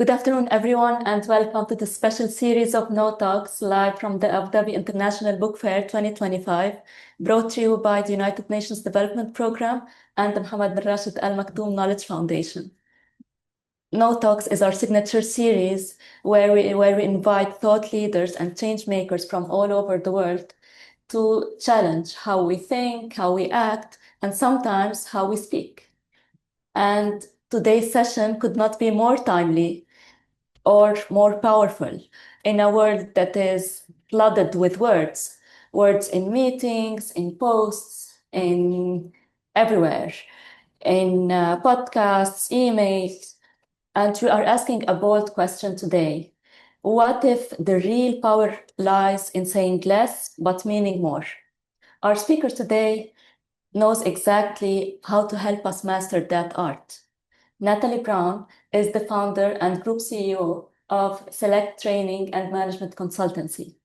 Good afternoon, everyone, and welcome to the special series of KnowTalks live from the Abu Dhabi International Book Fair 2025, brought to you by the United Nations Development Programme and the Mohammed bin Rashid Al Maktoum Knowledge Foundation. KnowTalks is our signature series where we invite thought leaders and change makers from all over the world to challenge how we think, how we act, and sometimes how we speak. And today's session could not be more timely or more powerful in a world that is flooded with words in meetings, in posts, in everywhere, in podcasts, emails. And we are asking a bold question today. What if the real power lies in saying less but meaning more? Our speaker today knows exactly how to help us master that art. Natalie Brown is the founder and group CEO of Select Training and Management Consultancy.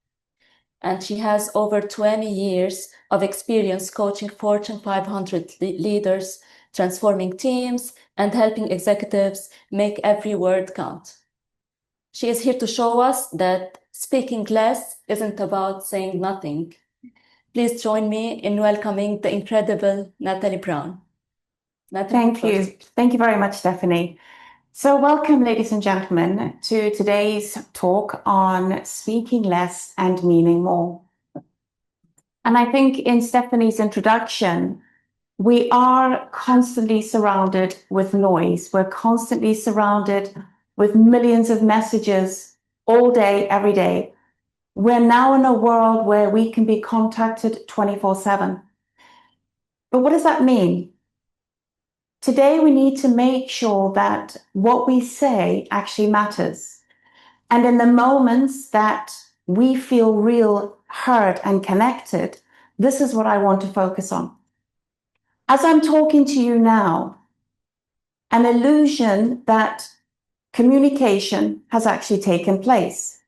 And she has over 20 years of experience coaching Fortune 500 leaders, transforming teams, and helping executives make every word count. She is here to show us that speaking less isn't about saying nothing. Please join me in welcoming the incredible Natalie Brown. Natalie, thank you. Thank you very much, Stephanie. So welcome, ladies and gentlemen, to today's talk on speaking less and meaning more. And I think in Stephanie's introduction, we are constantly surrounded with noise. We're constantly surrounded with millions of messages all day, every day. We're now in a world where we can be contacted 24/7. But what does that mean? Today, we need to make sure that what we say actually matters. And in the moments that we feel real heard and connected, this is what I want to focus on. As I'm talking to you now, an illusion that communication has actually taken place.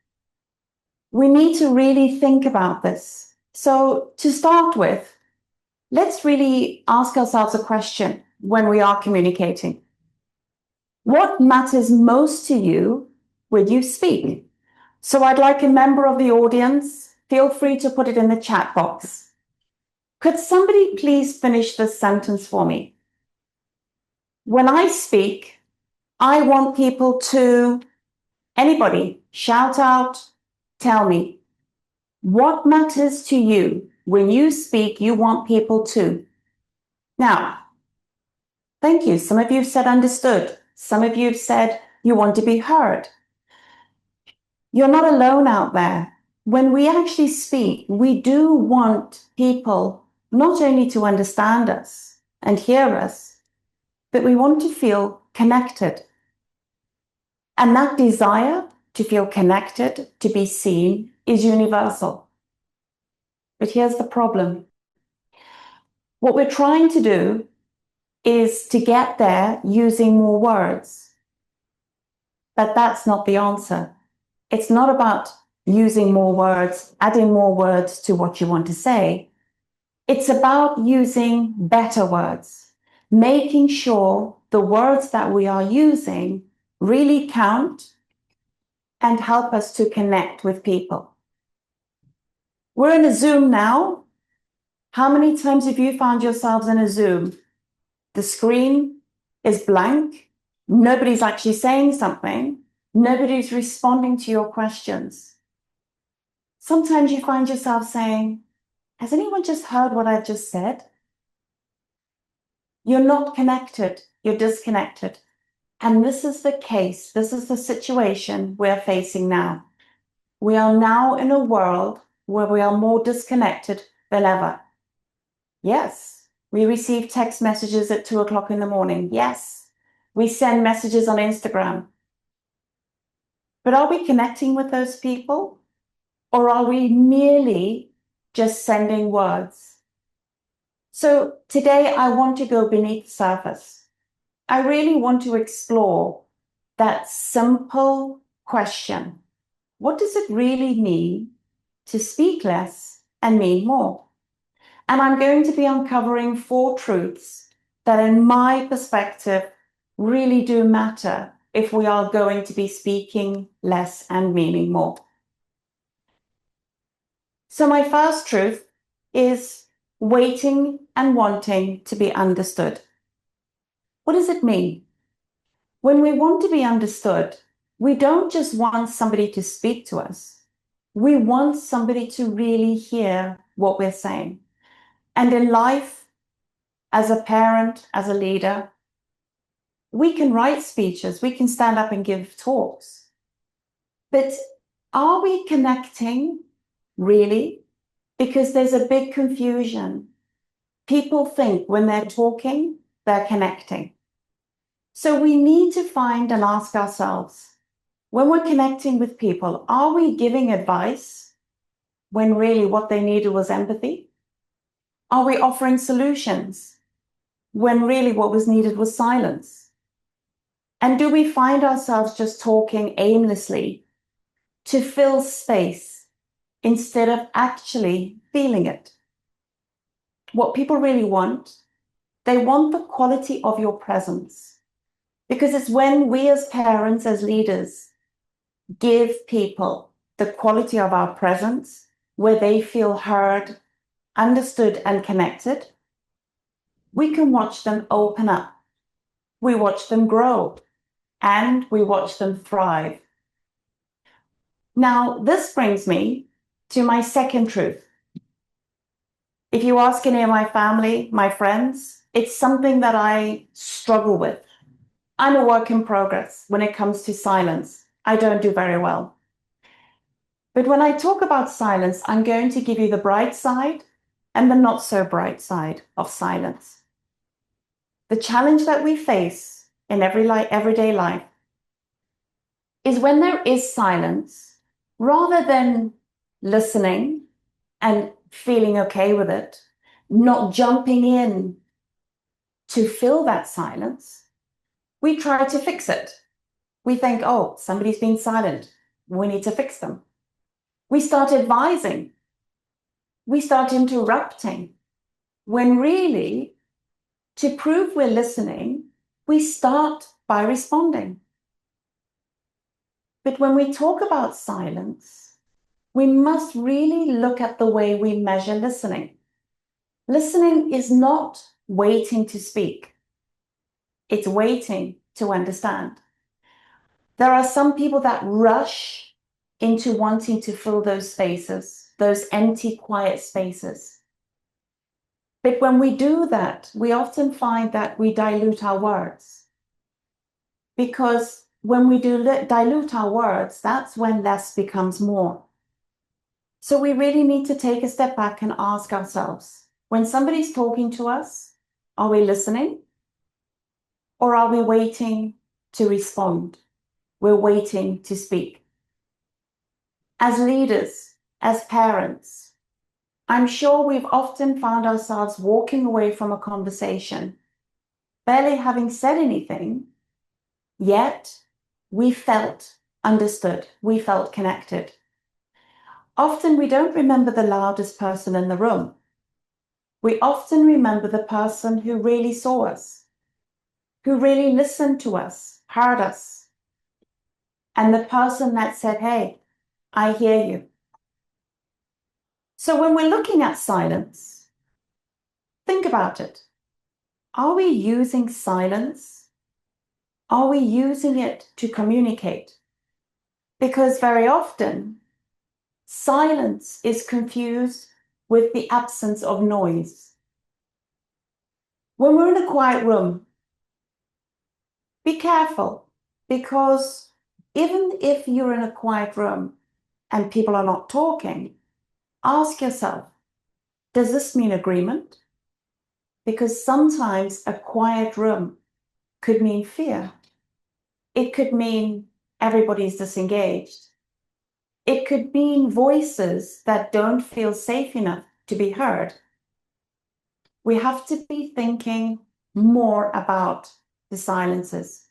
We need to really think about this. So to start with, let's really ask ourselves a question when we are communicating. What matters most to you when you speak? So I'd like a member of the audience, feel free to put it in the chat box. Could somebody please finish this sentence for me? When I speak, I want people to, anybody, shout out, tell me. What matters to you when you speak, you want people to? Now, thank you. Some of you have said understood. Some of you have said you want to be heard. You're not alone out there. When we actually speak, we do want people not only to understand us and hear us, but we want to feel connected. And that desire to feel connected, to be seen, is universal. But here's the problem. What we're trying to do is to get there using more words. But that's not the answer. It's not about using more words, adding more words to what you want to say. It's about using better words, making sure the words that we are using really count and help us to connect with people. We're in a Zoom now. How many times have you found yourselves in a Zoom? The screen is blank. Nobody's actually saying something. Nobody's responding to your questions. Sometimes you find yourself saying, has anyone just heard what I've just said? You're not connected. You're disconnected. And this is the case. This is the situation we're facing now. We are now in a world where we are more disconnected than ever. Yes, we receive text messages at 2 o'clock in the morning. Yes, we send messages on Instagram. But are we connecting with those people? Or are we merely just sending words? So today I want to go beneath the surface. I really want to explore that simple question. What does it really mean to speak less and mean more? And I'm going to be uncovering 4 truths that in my perspective really do matter if we are going to be speaking less and meaning more. So my first truth is waiting and wanting to be understood. What does it mean? When we want to be understood, we don't just want somebody to speak to us. We want somebody to really hear what we're saying. And in life, as a parent, as a leader, we can write speeches, we can stand up and give talks. But are we connecting really? Because there's a big confusion. People think when they're talking, they're connecting. So we need to find and ask ourselves, when we're connecting with people, are we giving advice when really what they needed was empathy? Are we offering solutions when really what was needed was silence? And do we find ourselves just talking aimlessly to fill space instead of actually feeling it? What people really want, they want the quality of your presence. Because it's when we as parents, as leaders, give people the quality of our presence, where they feel heard, understood, and connected, we can watch them open up. We watch them grow, and we watch them thrive. Now, this brings me to my second truth. If you ask any of my family, my friends, it's something that I struggle with. I'm a work in progress when it comes to silence. I don't do very well. But when I talk about silence, I'm going to give you the bright side and the not so bright side of silence. The challenge that we face in everyday life is when there is silence, rather than listening and feeling okay with it, not jumping in to fill that silence, we try to fix it. We think, oh, somebody's been silent. We need to fix them. We start advising. We start interrupting. When really, to prove we're listening, we start by responding. But when we talk about silence, we must really look at the way we measure listening. Listening is not waiting to speak. It's waiting to understand. There are some people that rush into wanting to fill those spaces, those empty, quiet spaces. But when we do that, we often find that we dilute our words. Because when we do dilute our words, that's when less becomes more. So we really need to take a step back and ask ourselves, when somebody's talking to us, are we listening? Or are we waiting to respond? We're waiting to speak. As leaders, as parents, I'm sure we've often found ourselves walking away from a conversation, barely having said anything, yet we felt understood, we felt connected. Often we don't remember the loudest person in the room. We often remember the person who really saw us, who really listened to us, heard us, and the person that said, hey, I hear you. So when we're looking at silence, think about it. Are we using silence? Are we using it to communicate? Because very often, silence is confused with the absence of noise. When we're in a quiet room, be careful, because even if you're in a quiet room and people are not talking, ask yourself, does this mean agreement? Because sometimes a quiet room could mean fear. It could mean everybody's disengaged. It could mean voices that don't feel safe enough to be heard. We have to be thinking more about the silences.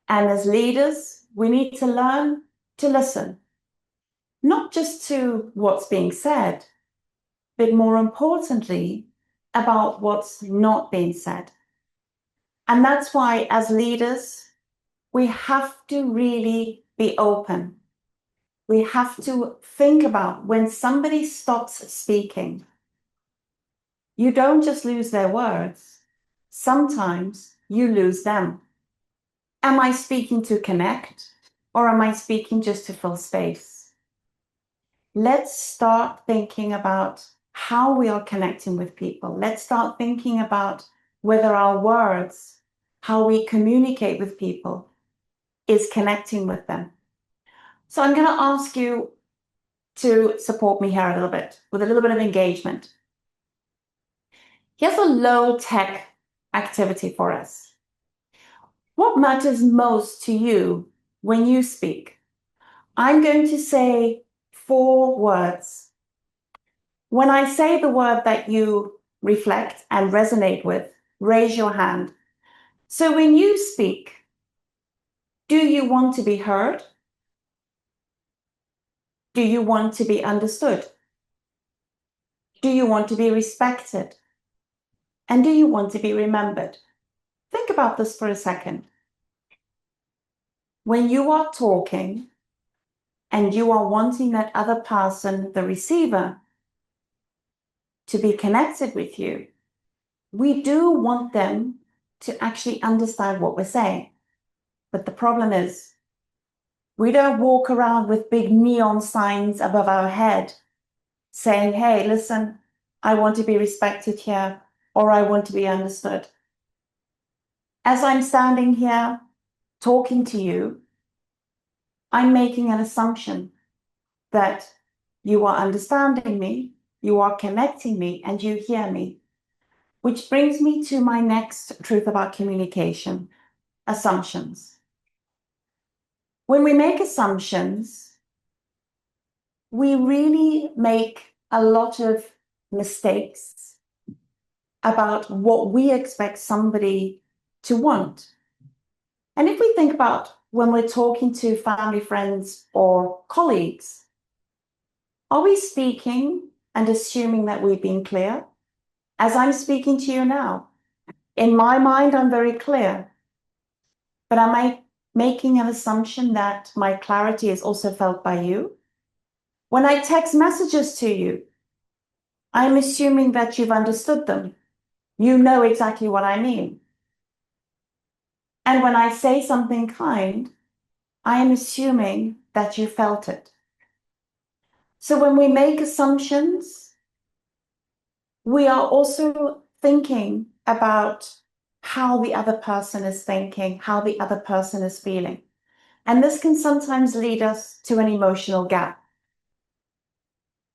And as leaders, we need to learn to listen, not just to what's being said, but more importantly, about what's not being said. And that's why, as leaders, we have to really be open. We have to think about when somebody stops speaking. You don't just lose their words. Sometimes you lose them. Am I speaking to connect, or am I speaking just to fill space? Let's start thinking about how we are connecting with people. Let's start thinking about whether our words, how we communicate with people, is connecting with them. So I'm going to ask you to support me here a little bit with a little bit of engagement. Here's a low-tech activity for us. What matters most to you when you speak? I'm going to say 4 words. When I say the word that you reflect and resonate with, raise your hand. So when you speak, do you want to be heard? Do you want to be understood? Do you want to be respected? And do you want to be remembered? Think about this for a second. When you are talking and you are wanting that other person, the receiver, to be connected with you, we do want them to actually understand what we're saying. But the problem is, we don't walk around with big neon signs above our head saying, hey, listen, I want to be respected here, or I want to be understood. As I'm standing here talking to you, I'm making an assumption that you are understanding me, you are connecting me, and you hear me. Which brings me to my next truth about communication, assumptions. When we make assumptions, we really make a lot of mistakes about what we expect somebody to want. And if we think about when we're talking to family, friends, or colleagues, are we speaking and assuming that we've been clear? As I'm speaking to you now, in my mind, I'm very clear. But am I making an assumption that my clarity is also felt by you? When I text messages to you, I'm assuming that you've understood them. You know exactly what I mean. And when I say something kind, I am assuming that you felt it. So when we make assumptions, we are also thinking about how the other person is thinking, how the other person is feeling. And this can sometimes lead us to an emotional gap.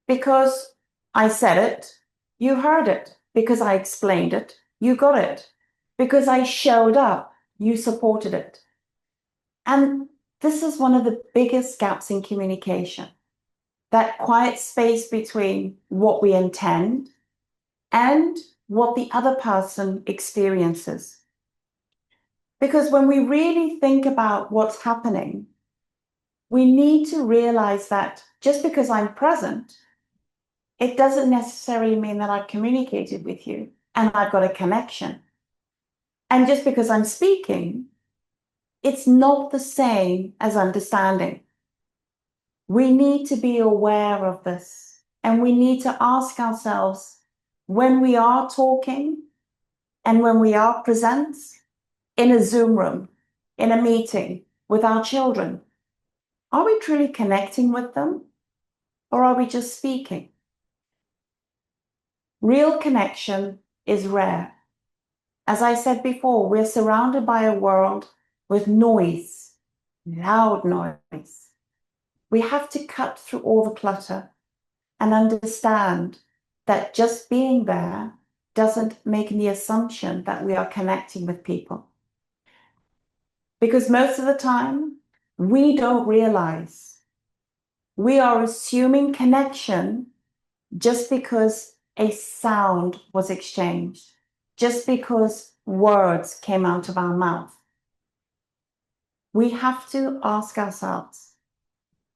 Because I said it, you heard it. Because I explained it, you got it. Because I showed up, you supported it. And this is one of the biggest gaps in communication. That quiet space between what we intend and what the other person experiences. Because when we really think about what's happening, we need to realize that just because I'm present, it doesn't necessarily mean that I've communicated with you and I've got a connection. And just because I'm speaking, it's not the same as understanding. We need to be aware of this, and we need to ask ourselves, when we are talking and when we are present in a Zoom room, in a meeting with our children, are we truly connecting with them, or are we just speaking? Real connection is rare. As I said before, we're surrounded by a world with noise, loud noise. We have to cut through all the clutter and understand that just being there doesn't make the assumption that we are connecting with people. Because most of the time, we don't realize we are assuming connection just because a sound was exchanged, just because words came out of our mouth. We have to ask ourselves,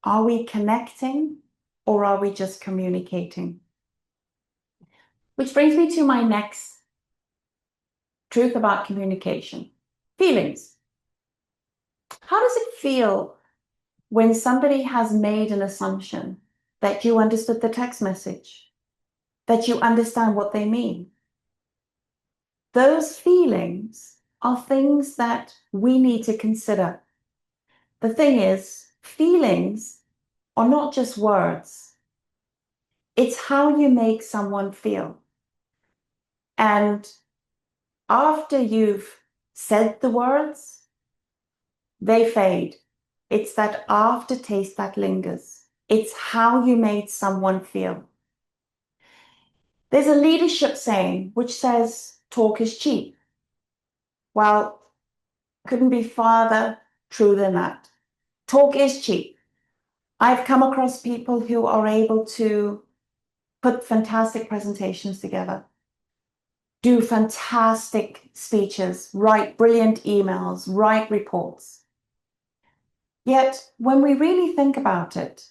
are we connecting or are we just communicating? Which brings me to my next truth about communication, feelings. How does it feel when somebody has made an assumption that you understood the text message, that you understand what they mean? Those feelings are things that we need to consider. The thing is, feelings are not just words. It's how you make someone feel. And after you've said the words, they fade. It's that aftertaste that lingers. It's how you made someone feel. There's a leadership saying which says, talk is cheap. Well, couldn't be farther true than that. Talk is cheap. I've come across people who are able to put fantastic presentations together, do fantastic speeches, write brilliant emails, write reports. Yet, when we really think about it,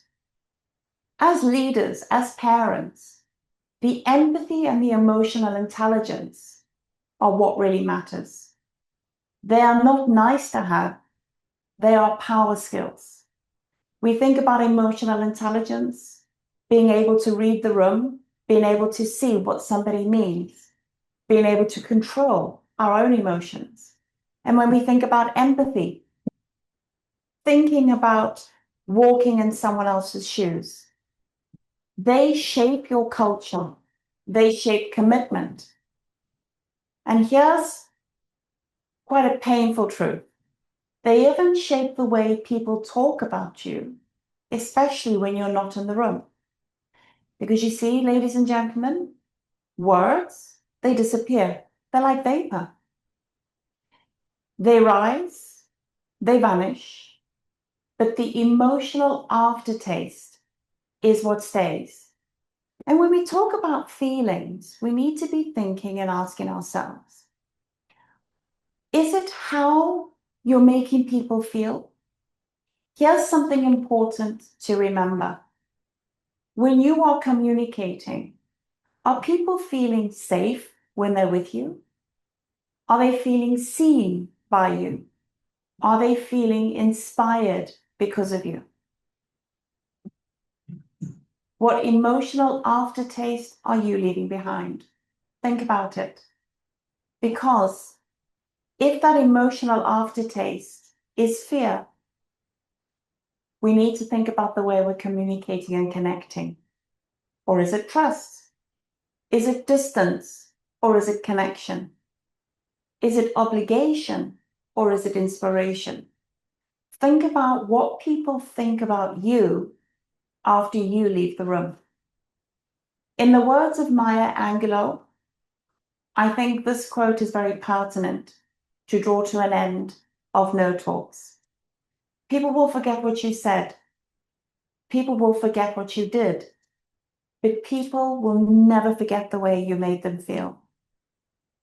as leaders, as parents, the empathy and the emotional intelligence are what really matters. They are not nice to have, they are power skills. We think about emotional intelligence, being able to read the room, being able to see what somebody means, being able to control our own emotions. And when we think about empathy, thinking about walking in someone else's shoes, they shape your culture, they shape commitment. And here's quite a painful truth. They even shape the way people talk about you, especially when you're not in the room. Because you see, ladies and gentlemen, words, they disappear. They're like vapor. They rise, they vanish, but the emotional aftertaste is what stays. And when we talk about feelings, we need to be thinking and asking ourselves, is it how you're making people feel? Here's something important to remember. When you are communicating, are people feeling safe when they're with you? Are they feeling seen by you? Are they feeling inspired because of you? What emotional aftertaste are you leaving behind? Think about it. Because if that emotional aftertaste is fear, we need to think about the way we're communicating and connecting. Or is it trust? Is it distance? Or is it connection? Is it obligation? Or is it inspiration? Think about what people think about you after you leave the room. In the words of Maya Angelou, I think this quote is very pertinent to draw to an end of KnowTalks. People will forget what you said. People will forget what you did. But people will never forget the way you made them feel.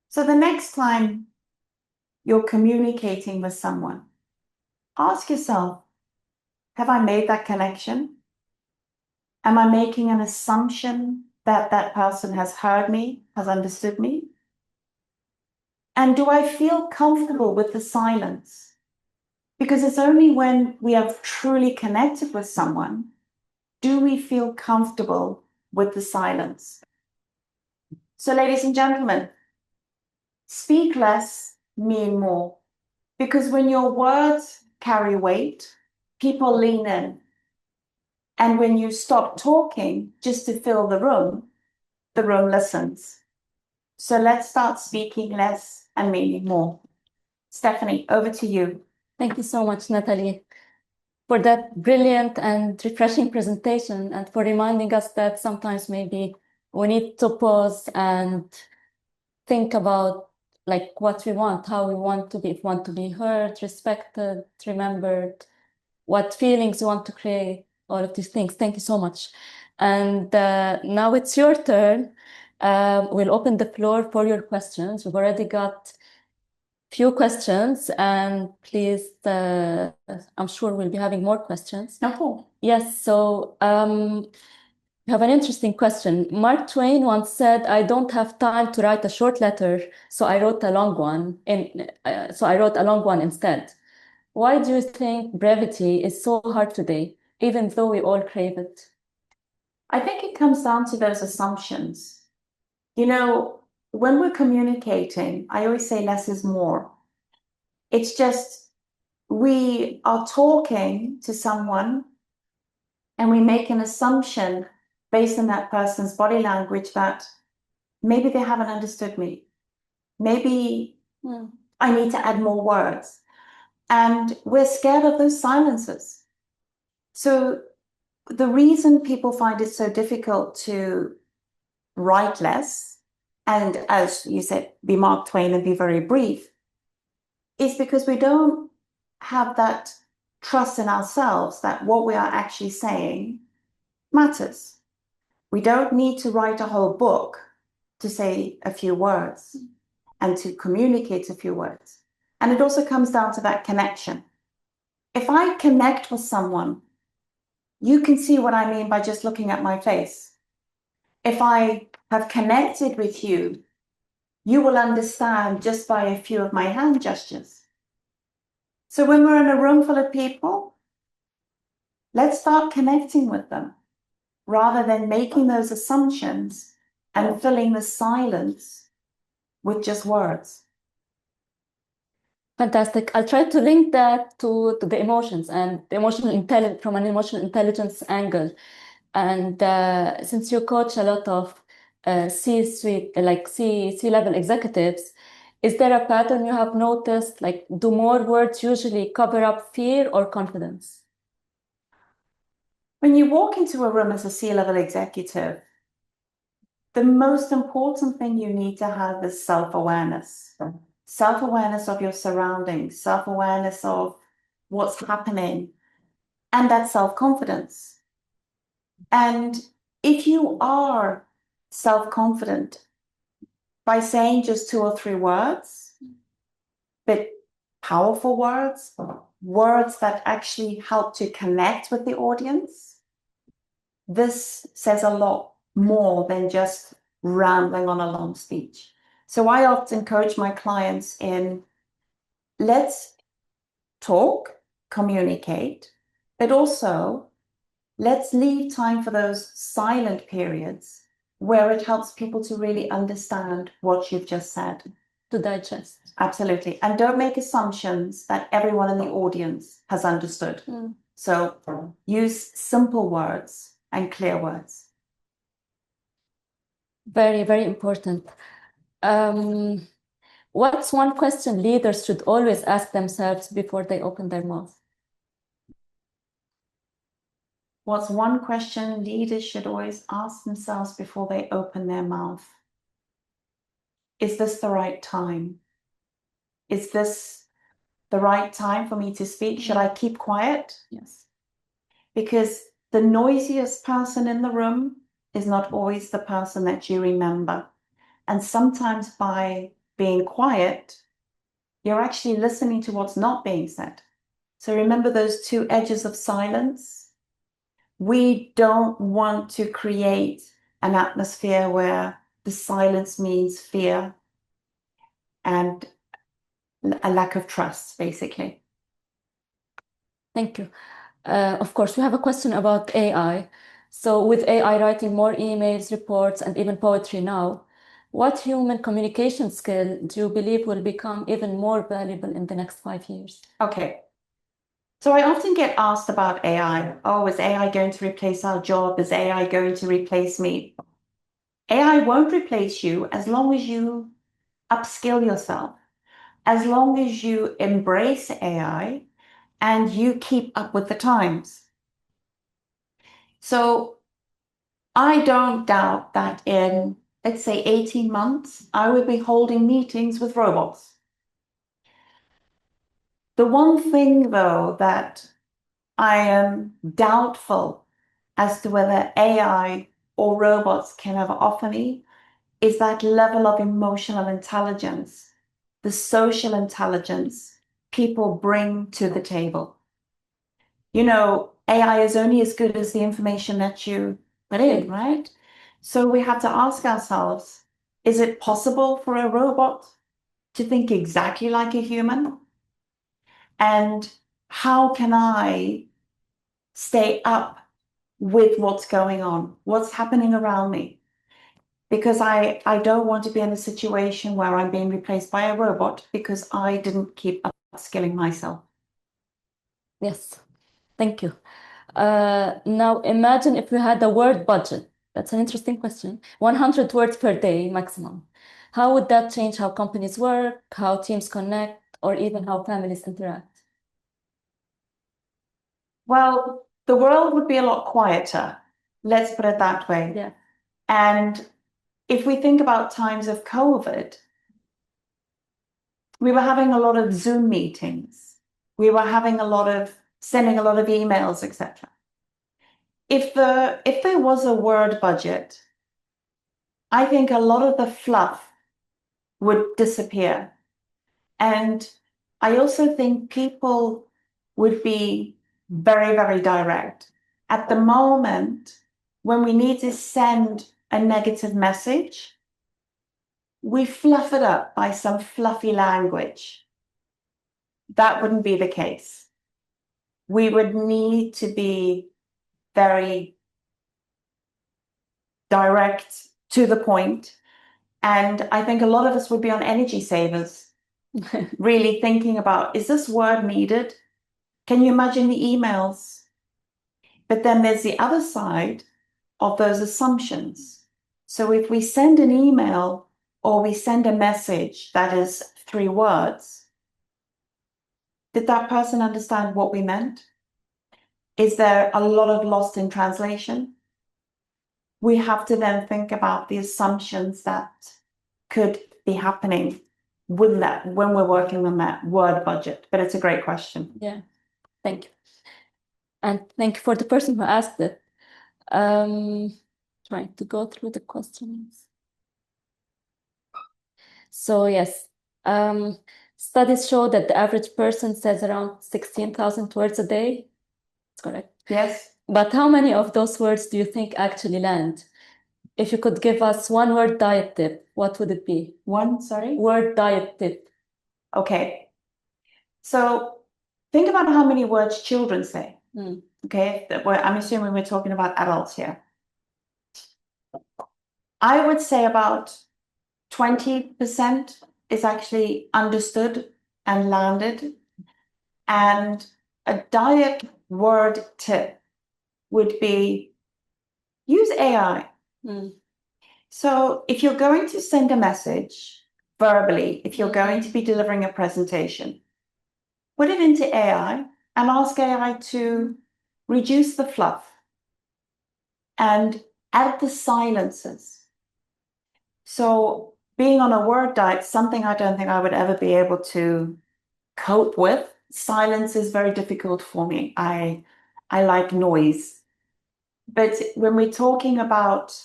So the next time you're communicating with someone, ask yourself, have I made that connection? Am I making an assumption that that person has heard me, has understood me? And do I feel comfortable with the silence? Because it's only when we have truly connected with someone do we feel comfortable with the silence. So, ladies and gentlemen, speak less, mean more. Because when your words carry weight, people lean in. And when you stop talking just to fill the room listens. So let's start speaking less and meaning more. Stephanie, over to you. Thank you so much, Natalie, for that brilliant and refreshing presentation and for reminding us that sometimes maybe we need to pause and think about like what we want, how we want to be, if we want to be heard, respected, remembered, what feelings we want to create, all of these things. Thank you so much. And now it's your turn. We'll open the floor for your questions. We've already got few questions, and please, I'm sure we'll be having more questions. No. Yes, so we have an interesting question. Mark Twain once said, "I don't have time to write a short letter, so I wrote a long one. So I wrote a long one instead." Why do you think brevity is so hard today, even though we all crave it? I think it comes down to those assumptions. You know, when we're communicating, I always say less is more. It's just we are talking to someone and we make an assumption based on that person's body language that maybe they haven't understood me. Maybe I need to add more words. And we're scared of those silences. So the reason people find it so difficult to write less, and as you said, be Mark Twain and be very brief, is because we don't have that trust in ourselves that what we are actually saying matters. We don't need to write a whole book to say a few words and to communicate a few words. And it also comes down to that connection. If I connect with someone, you can see what I mean by just looking at my face. If I have connected with you, you will understand just by a few of my hand gestures. So when we're in a room full of people, let's start connecting with them rather than making those assumptions and filling the silence with just words. Fantastic. I'll try to link that to the emotions and the emotional intelligence from an emotional intelligence angle. And since you coach a lot of C-suite, like C-level executives, is there a pattern you have noticed? Like, do more words usually cover up fear or confidence? When you walk into a room as a C-level executive, the most important thing you need to have is self-awareness. Self-awareness of your surroundings, self-awareness of what's happening, and that self-confidence. And if you are self-confident by saying just 2 or 3 words, but powerful words, words that actually help to connect with the audience, this says a lot more than just rambling on a long speech. So I often coach my clients in, let's talk, communicate, but also let's leave time for those silent periods where it helps people to really understand what you've just said. To digest. Absolutely. And don't make assumptions that everyone in the audience has understood. So use simple words and clear words. Very, very important. What's one question leaders should always ask themselves before they open their mouth? What's one question leaders should always ask themselves before they open their mouth? Is this the right time? Is this the right time for me to speak? Should I keep quiet? Yes. Because the noisiest person in the room is not always the person that you remember. And sometimes by being quiet, you're actually listening to what's not being said. So remember those 2 edges of silence. We don't want to create an atmosphere where the silence means fear and a lack of trust, basically. Thank you. Of course, we have a question about AI. So with AI writing more emails, reports, and even poetry now, what human communication skill do you believe will become even more valuable in the next 5 years? Okay. So I often get asked about AI. Oh, is AI going to replace our job? Is AI going to replace me? AI won't replace you as long as you upskill yourself, as long as you embrace AI and you keep up with the times. So I don't doubt that in, let's say, 18 months, I will be holding meetings with robots. The one thing, though, that I am doubtful as to whether AI or robots can ever offer me is that level of emotional intelligence, the social intelligence people bring to the table. You know, AI is only as good as the information that you put in, right? So we have to ask ourselves, is it possible for a robot to think exactly like a human? And how can I stay up with what's going on, what's happening around me? Because I don't want to be in a situation where I'm being replaced by a robot because I didn't keep upskilling myself. Yes, thank you. Now imagine if we had a word budget. That's an interesting question. 100 words per day maximum. How would that change how companies work, how teams connect, or even how families interact? Well, the world would be a lot quieter. Let's put it that way. Yeah. And if we think about times of COVID, we were having a lot of Zoom meetings. We were having a lot of sending a lot of emails, etc. If there was a word budget, I think a lot of the fluff would disappear. And I also think people would be very, very direct. At the moment, when we need to send a negative message, we fluff it up by some fluffy language. That wouldn't be the case. We would need to be very direct, to the point. And I think a lot of us would be on energy savers, really thinking about, is this word needed? Can you imagine the emails? But then there's the other side of those assumptions. So if we send an email or we send a message that is 3 words, did that person understand what we meant? Is there a lot of lost in translation? We have to then think about the assumptions that could be happening with that when we're working on that word budget. But it's a great question. Yeah, thank you. And thank you for the person who asked it. Trying to go through the questions. So yes, studies show that the average person says around 16,000 words a day. That's correct. Yes. But how many of those words do you think actually land? If you could give us one word diet tip, what would it be? One, sorry? Word diet tip. Okay. So think about how many words children say. Mm. Okay. I'm assuming we're talking about adults here. I would say about 20% is actually understood and landed. And a diet word tip would be use AI. Mm. So if you're going to send a message verbally, if you're going to be delivering a presentation, put it into AI and ask AI to reduce the fluff and add the silences. So being on a word diet, something I don't think I would ever be able to cope with. Silence is very difficult for me. I like noise. But when we're talking about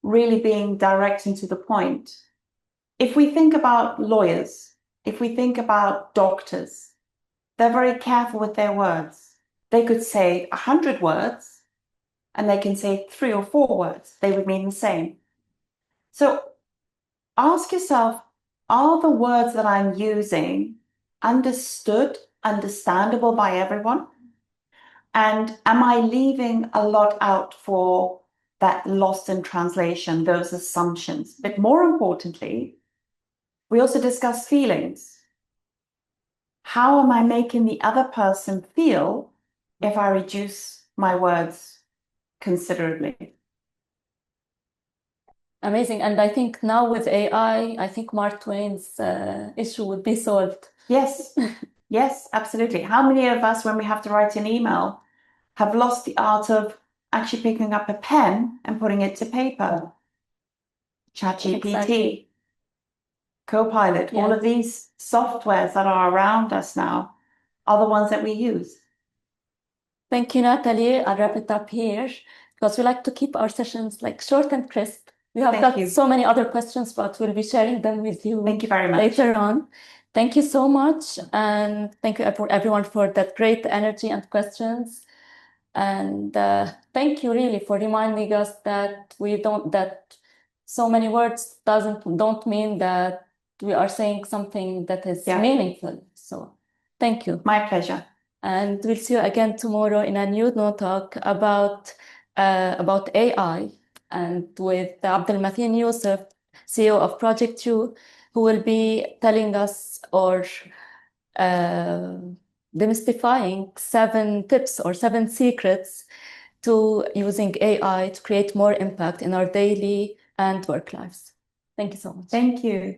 really being direct and to the point, if we think about lawyers, if we think about doctors, they're very careful with their words. They could say 100 words and they can say 3 or 4 words. They would mean the same. So ask yourself, are the words that I'm using understood, understandable by everyone? And am I leaving a lot out for that lost in translation, those assumptions? But more importantly, we also discuss feelings. How am I making the other person feel if I reduce my words considerably? Amazing. And I think now with AI, I think Mark Twain's issue would be solved. Yes, yes, absolutely. How many of us, when we have to write an email, have lost the art of actually picking up a pen and putting it to paper? ChatGPT, Exactly. Copilot, all Yeah. of these softwares that are around us now are the ones that we use. Thank you, Natalie. I'll wrap it up here because we like to keep our sessions like short and crisp. We have Thank got you. so many other questions, but we'll be sharing them with you Thank you very much. later on. Thank you so much. And thank you everyone for that great energy and questions. And thank you really for reminding us that that so many words don't mean that we are saying something that is Yeah. meaningful. So Thank you. My pleasure. And we'll see you again tomorrow in a new talk about AI, and with Abdelmateen Youssef, CEO of Project You, who will be telling us or demystifying 7 tips or 7 secrets to using AI to create more impact in our daily and work lives. Thank you so much. Thank you.